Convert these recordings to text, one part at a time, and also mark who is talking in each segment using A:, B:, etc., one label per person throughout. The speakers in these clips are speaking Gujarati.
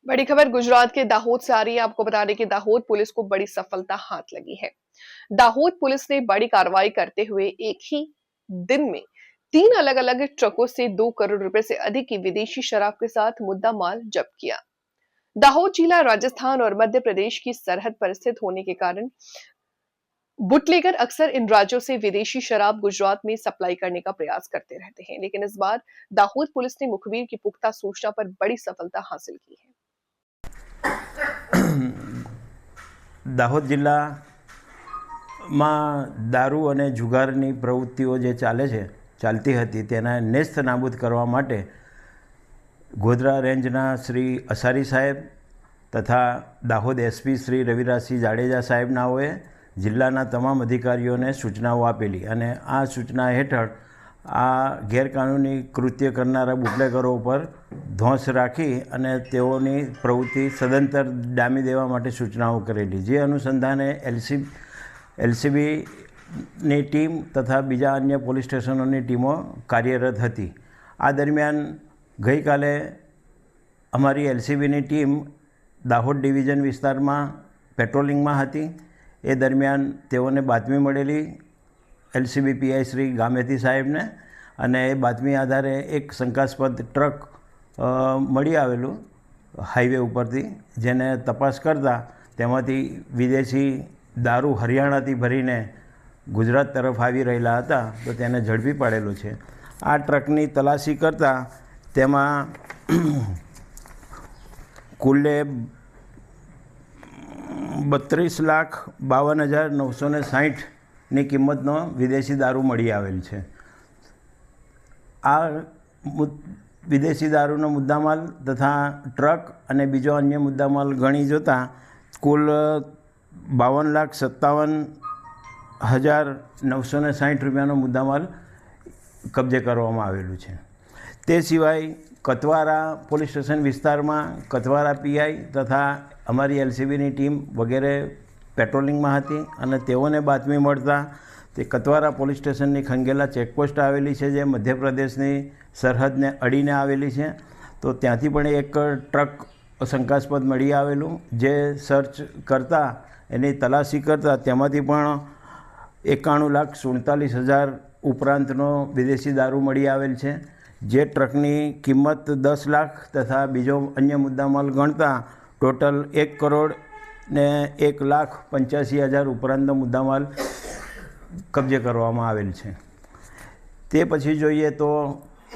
A: बड़ी खबर गुजरात के दाहोद से आ रही है। आपको बता दें कि दाहोद पुलिस को बड़ी सफलता हाथ लगी है। दाहोद पुलिस ने बड़ी कार्रवाई करते हुए एक ही दिन में 3 अलग-अलग ट्रकों से 2 करोड़ रुपए से अधिक की विदेशी शराब के साथ मुद्दा माल जब्त किया। दाहोद जिला राजस्थान और मध्य प्रदेश की सरहद पर स्थित होने के कारण बुटलेगर अक्सर इन राज्यों से विदेशी शराब गुजरात में सप्लाई करने का प्रयास करते रहते हैं, लेकिन इस बार दाहोद पुलिस ने मुखबिर की पुख्ता सूचना पर बड़ी सफलता हासिल की है।
B: દાહોદ જિલ્લામાં દારૂ અને જુગારની પ્રવૃત્તિઓ જે ચાલતી હતી તેના નેસ્ત નાબૂદ કરવા માટે ગોધરા રેન્જના શ્રી અસારી સાહેબ તથા દાહોદ એસપી શ્રી રવિરાજસિંહ જાડેજા સાહેબનાઓએ જિલ્લાના તમામ અધિકારીઓને સૂચનાઓ આપેલી અને આ સૂચના હેઠળ આ ગેરકાનૂની કૃત્ય કરનારા બુટલેગરો ઉપર ધોંસ રાખી અને તેઓની પ્રવૃત્તિ સદંતર ડામી દેવા માટે સૂચનાઓ કરેલી, જે અનુસંધાને એલસીબીની ટીમ તથા બીજા અન્ય પોલીસ સ્ટેશનોની ટીમો કાર્યરત હતી। આ દરમિયાન ગઈકાલે અમારી એલસીબીની ટીમ દાહોદ ડિવિઝન વિસ્તારમાં પેટ્રોલિંગમાં હતી। એ દરમિયાન તેઓને બાતમી મળેલી એલસીબી પીઆઈ શ્રી ગામેતી સાહેબને, અને એ બાતમી આધારે એક શંકાસ્પદ ટ્રક મળી આવેલું હાઈવે ઉપરથી, જેને તપાસ કરતાં તેમાંથી વિદેશી દારૂ હરિયાણાથી ભરીને ગુજરાત તરફ આવી રહેલા હતા, તો તેને ઝડપી પાડેલો છે। આ ટ્રકની તલાશી કરતાં તેમાં કુલ્લે 32,52,960ની કિંમતનો વિદેશી દારૂ મળી આવેલ છે। આ વિદેશી દારૂનો મુદ્દામાલ તથા ટ્રક અને બીજો અન્ય મુદ્દામાલ ગણી જોતાં કુલ 52,57,960 રૂપિયાનો મુદ્દામાલ કબજે કરવામાં આવેલું છે। તે સિવાય કતવારા પોલીસ સ્ટેશન વિસ્તારમાં કતવારા પીઆઈ તથા અમારી એલસીબીની ટીમ વગેરે પેટ્રોલિંગમાં હતી અને તેઓને બાતમી મળતા તે કતવારા પોલીસ સ્ટેશનની ખંગેલા ચેકપોસ્ટ આવેલી છે, જે મધ્યપ્રદેશની સરહદને અડીને આવેલી છે, તો ત્યાંથી પણ એક ટ્રક શંકાસ્પદ મળી આવેલું, જે સર્ચ કરતાં એની તલાશી કરતાં તેમાંથી પણ 91,47,000 ઉપરાંતનો વિદેશી દારૂ મળી આવેલ છે, જે ટ્રકની કિંમત 10 લાખ તથા બીજો અન્ય મુદ્દામાલ ગણતા ટોટલ 1,01,85,000 ઉપરાંતનો મુદ્દામાલ કબજે કરવામાં આવેલ છે। તે પછી જોઈએ તો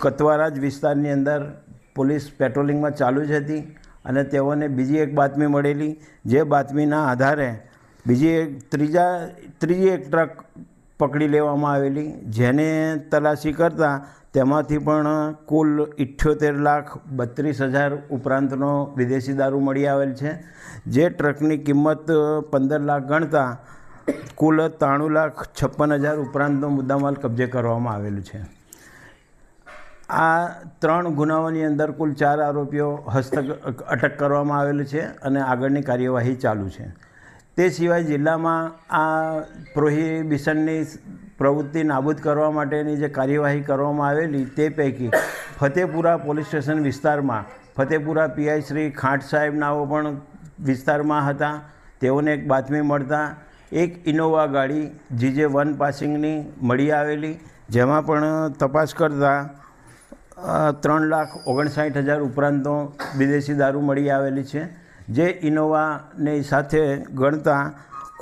B: કતવારા જ વિસ્તારની અંદર પોલીસ પેટ્રોલિંગમાં ચાલુ જ હતી અને તેઓને બીજી એક બાતમી મળેલી, જે બાતમીના આધારે ત્રીજી એક ટ્રક પકડી લેવામાં આવેલી, જેને તલાશી કરતાં તેમાંથી પણ કુલ 78,32,000 ઉપરાંતનો વિદેશી દારૂ મળી આવેલ છે, જે ટ્રકની કિંમત 15 લાખ ગણતા કુલ 93,56,000 ઉપરાંતનો મુદ્દામાલ કબજે કરવામાં આવેલું છે। આ 3 ગુનાઓની અંદર કુલ 4 આરોપીઓ અટક કરવામાં આવેલું છે અને આગળની કાર્યવાહી ચાલુ છે। તે સિવાય જિલ્લામાં આ પ્રોહિબિશનની પ્રવૃત્તિ નાબૂદ કરવા માટેની જે કાર્યવાહી કરવામાં આવેલી, તે પૈકી ફતેપુરા પોલીસ સ્ટેશન વિસ્તારમાં ફતેપુરા પીઆઈ શ્રી ખાંટ સાહેબનાઓ પણ વિસ્તારમાં હતા। તેઓને એક બાતમી મળતા એક ઇનોવા ગાડી GJ1 પાસિંગની મળી આવેલી, જેમાં પણ તપાસ કરતાં 3,59,000 ઉપરાંતનો વિદેશી દારૂ મળી આવેલી છે, જે ઇનોવાની સાથે ગણતા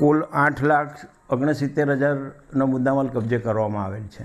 B: કુલ 8,69,000નો મુદ્દામાલ કબજે કરવામાં આવેલ છે।